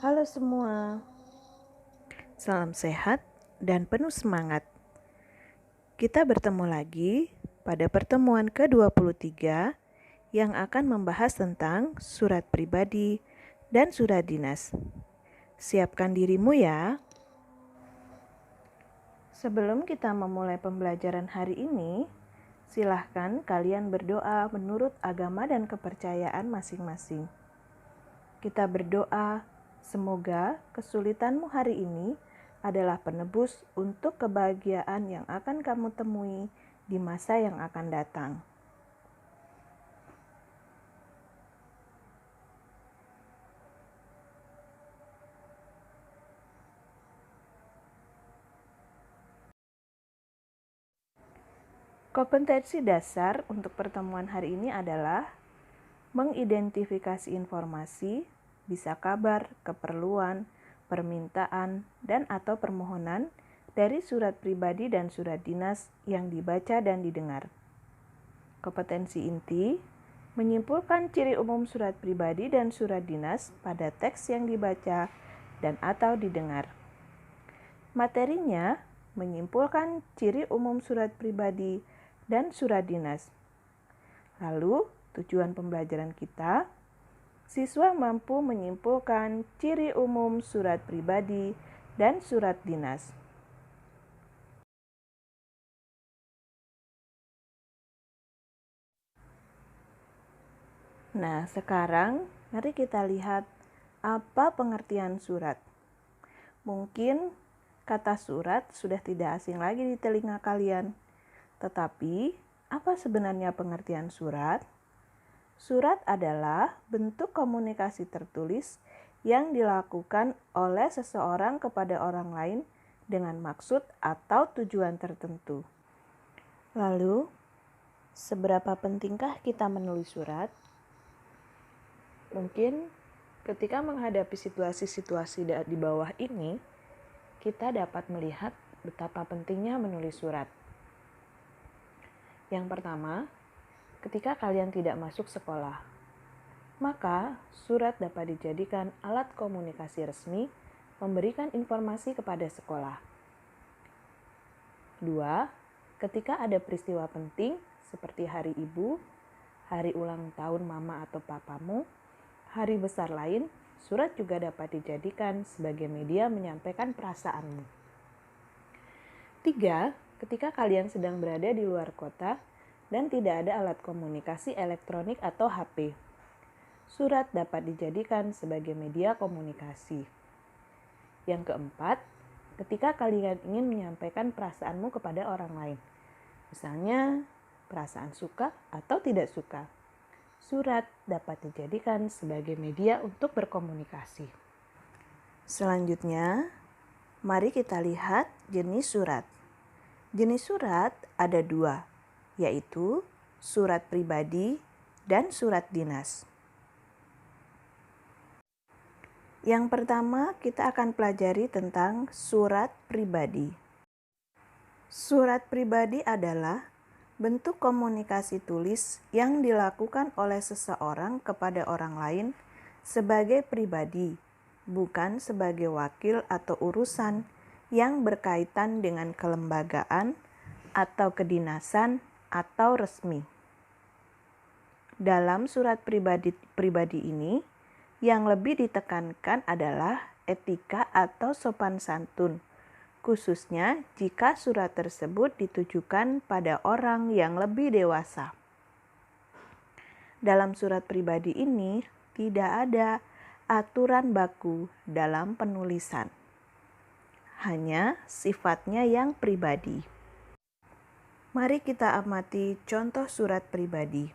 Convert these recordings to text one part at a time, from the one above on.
Halo semua, salam sehat dan penuh semangat. Kita bertemu lagi pada pertemuan ke-23 yang akan membahas tentang surat pribadi dan surat dinas. Siapkan dirimu ya. Sebelum kita memulai pembelajaran hari ini, silahkan kalian berdoa menurut agama dan kepercayaan masing-masing. Kita berdoa, semoga kesulitanmu hari ini adalah penebus untuk kebahagiaan yang akan kamu temui di masa yang akan datang. Kompetensi dasar untuk pertemuan hari ini adalah mengidentifikasi informasi, bisa kabar, keperluan, permintaan, dan atau permohonan dari surat pribadi dan surat dinas yang dibaca dan didengar. Kompetensi inti menyimpulkan ciri umum surat pribadi dan surat dinas pada teks yang dibaca dan atau didengar. Materinya menyimpulkan ciri umum surat pribadi dan surat dinas. Lalu, tujuan pembelajaran kita, siswa mampu menyimpulkan ciri umum surat pribadi dan surat dinas. Nah, sekarang mari kita lihat apa pengertian surat. Mungkin kata surat sudah tidak asing lagi di telinga kalian. Tetapi, apa sebenarnya pengertian surat? Surat adalah bentuk komunikasi tertulis yang dilakukan oleh seseorang kepada orang lain dengan maksud atau tujuan tertentu. Lalu, seberapa pentingkah kita menulis surat? Mungkin ketika menghadapi situasi-situasi di bawah ini, kita dapat melihat betapa pentingnya menulis surat. Yang pertama, ketika kalian tidak masuk sekolah, maka surat dapat dijadikan alat komunikasi resmi memberikan informasi kepada sekolah. 2. Ketika ada peristiwa penting seperti hari ibu, hari ulang tahun mama atau papamu, hari besar lain, surat juga dapat dijadikan sebagai media menyampaikan perasaanmu. 3. Ketika kalian sedang berada di luar kota dan tidak ada alat komunikasi elektronik atau HP, surat dapat dijadikan sebagai media komunikasi. Yang keempat, ketika kalian ingin menyampaikan perasaanmu kepada orang lain, misalnya perasaan suka atau tidak suka, surat dapat dijadikan sebagai media untuk berkomunikasi. Selanjutnya, mari kita lihat jenis surat. Jenis surat ada 2, yaitu surat pribadi dan surat dinas. Yang pertama, kita akan pelajari tentang surat pribadi. Surat pribadi adalah bentuk komunikasi tulis yang dilakukan oleh seseorang kepada orang lain sebagai pribadi, bukan sebagai wakil atau urusan yang berkaitan dengan kelembagaan atau kedinasan atau resmi. Dalam surat pribadi ini, yang lebih ditekankan adalah etika atau sopan santun, khususnya jika surat tersebut ditujukan pada orang yang lebih dewasa. Dalam surat pribadi ini tidak ada aturan baku dalam penulisan, hanya sifatnya yang pribadi. Mari kita amati contoh surat pribadi.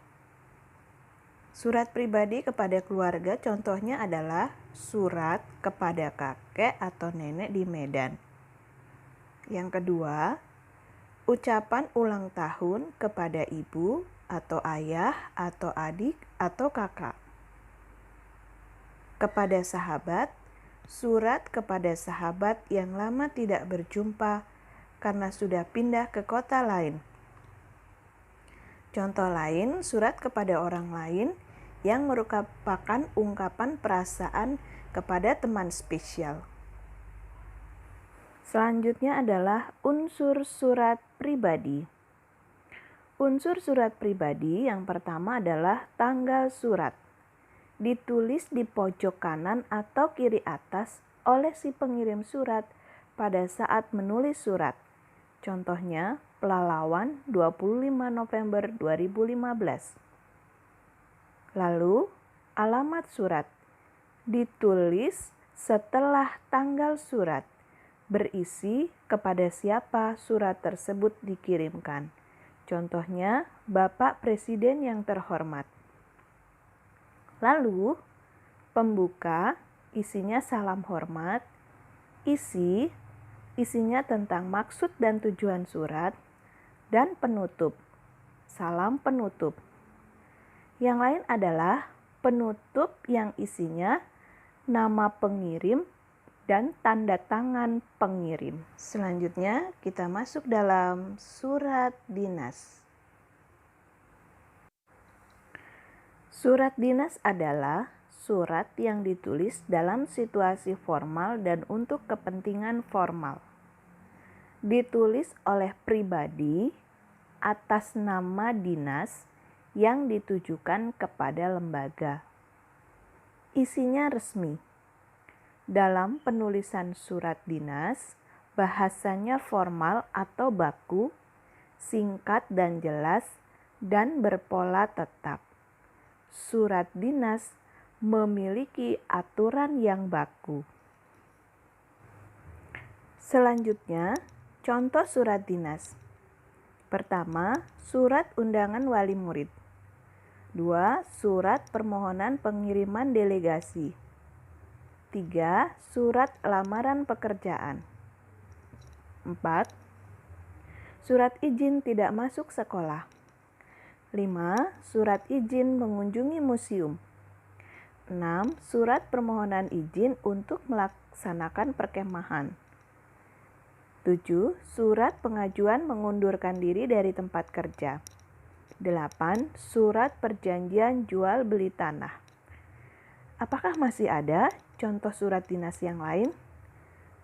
Surat pribadi kepada keluarga contohnya adalah surat kepada kakek atau nenek di Medan. Yang kedua, ucapan ulang tahun kepada ibu atau ayah atau adik atau kakak. Kepada sahabat, surat kepada sahabat yang lama tidak berjumpa karena sudah pindah ke kota lain. Contoh lain, surat kepada orang lain yang merupakan ungkapan perasaan kepada teman spesial. Selanjutnya adalah unsur surat pribadi. Unsur surat pribadi yang pertama adalah tanggal surat. Ditulis di pojok kanan atau kiri atas oleh si pengirim surat pada saat menulis surat. Contohnya, Pelalawan 25 November 2015. Lalu, alamat surat. Ditulis setelah tanggal surat. Berisi kepada siapa surat tersebut dikirimkan. Contohnya, Bapak Presiden yang terhormat. Lalu, pembuka, isinya salam hormat. Isinya tentang maksud dan tujuan surat. Dan penutup, salam penutup. Yang lain adalah penutup yang isinya nama pengirim dan tanda tangan pengirim. Selanjutnya kita masuk dalam surat dinas. Surat dinas adalah surat yang ditulis dalam situasi formal dan untuk kepentingan formal. Ditulis oleh pribadi atas nama dinas yang ditujukan kepada lembaga. Isinya resmi. Dalam penulisan surat dinas, bahasanya formal atau baku, singkat dan jelas, dan berpola tetap. Surat dinas memiliki aturan yang baku. Selanjutnya, contoh surat dinas. Pertama, surat undangan wali murid. 2. Surat permohonan pengiriman delegasi. 3. Surat lamaran pekerjaan. 4. Surat izin tidak masuk sekolah. 5. Surat izin mengunjungi museum. 6. Surat permohonan izin untuk melaksanakan perkemahan. 7. Surat pengajuan mengundurkan diri dari tempat kerja. 8. Surat perjanjian jual beli tanah. Apakah masih ada contoh surat dinas yang lain?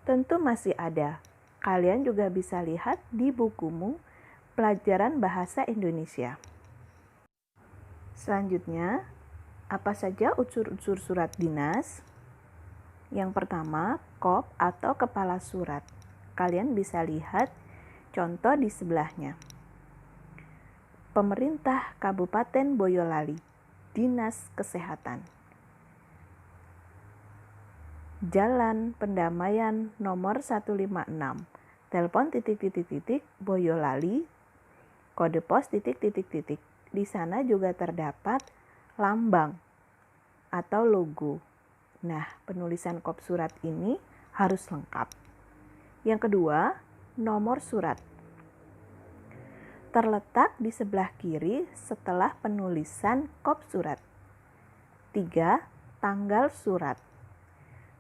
Tentu masih ada. Kalian juga bisa lihat di bukumu Pelajaran Bahasa Indonesia. Selanjutnya, apa saja unsur-unsur surat dinas? Yang pertama, kop atau kepala surat. Kalian bisa lihat contoh di sebelahnya. Pemerintah Kabupaten Boyolali, Dinas Kesehatan. Jalan Pendamaian nomor 156, telepon ... Boyolali, kode pos ... Di sana juga terdapat lambang atau logo. Nah, penulisan kop surat ini harus lengkap. Yang kedua, nomor surat. Terletak di sebelah kiri setelah penulisan kop surat. 3. Tanggal surat.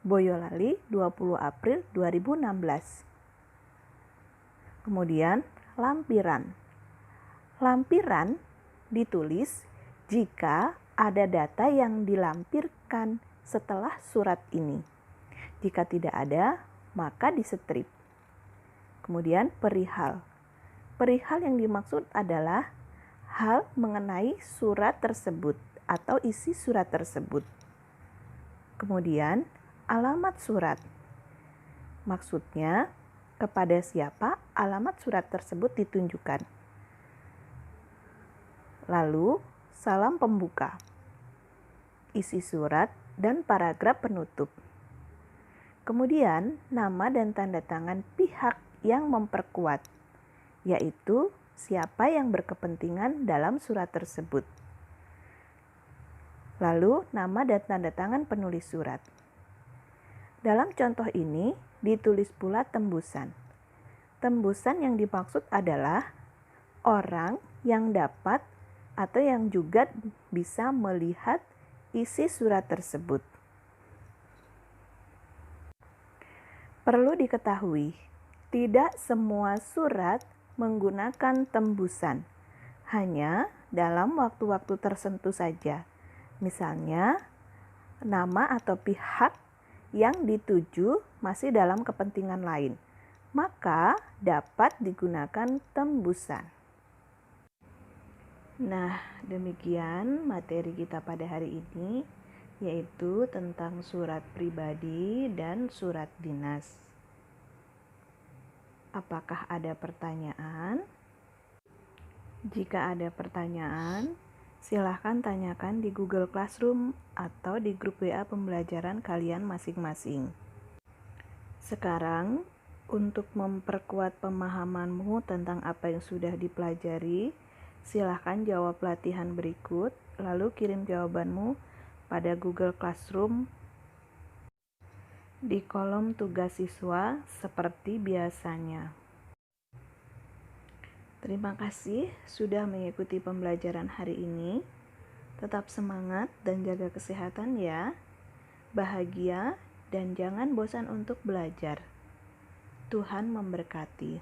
Boyolali 20 April 2016. Kemudian lampiran. Lampiran ditulis jika ada data yang dilampirkan setelah surat ini. Jika tidak ada, maka distrip. Kemudian perihal. Perihal yang dimaksud adalah hal mengenai surat tersebut atau isi surat tersebut. Kemudian alamat surat. Maksudnya kepada siapa alamat surat tersebut ditunjukkan. Lalu salam pembuka. Isi surat dan paragraf penutup. Kemudian nama dan tanda tangan pihak yang memperkuat, yaitu siapa yang berkepentingan dalam surat tersebut. Lalu nama dan tanda tangan penulis surat. Dalam contoh ini ditulis pula tembusan. Tembusan yang dimaksud adalah orang yang dapat atau yang juga bisa melihat isi surat tersebut. Perlu diketahui, tidak semua surat menggunakan tembusan, hanya dalam waktu-waktu tertentu saja. Misalnya, nama atau pihak yang dituju masih dalam kepentingan lain, maka dapat digunakan tembusan. Nah, demikian materi kita pada hari ini, yaitu tentang surat pribadi dan surat dinas. Apakah ada pertanyaan? Jika ada pertanyaan, silahkan tanyakan di Google Classroom atau di grup WA pembelajaran kalian masing-masing. Sekarang, untuk memperkuat pemahamanmu tentang apa yang sudah dipelajari, silahkan jawab latihan berikut, lalu kirim jawabanmu pada Google Classroom di kolom tugas siswa seperti biasanya. Terima kasih sudah mengikuti pembelajaran hari ini. Tetap semangat dan jaga kesehatan ya. Bahagia dan jangan bosan untuk belajar. Tuhan memberkati.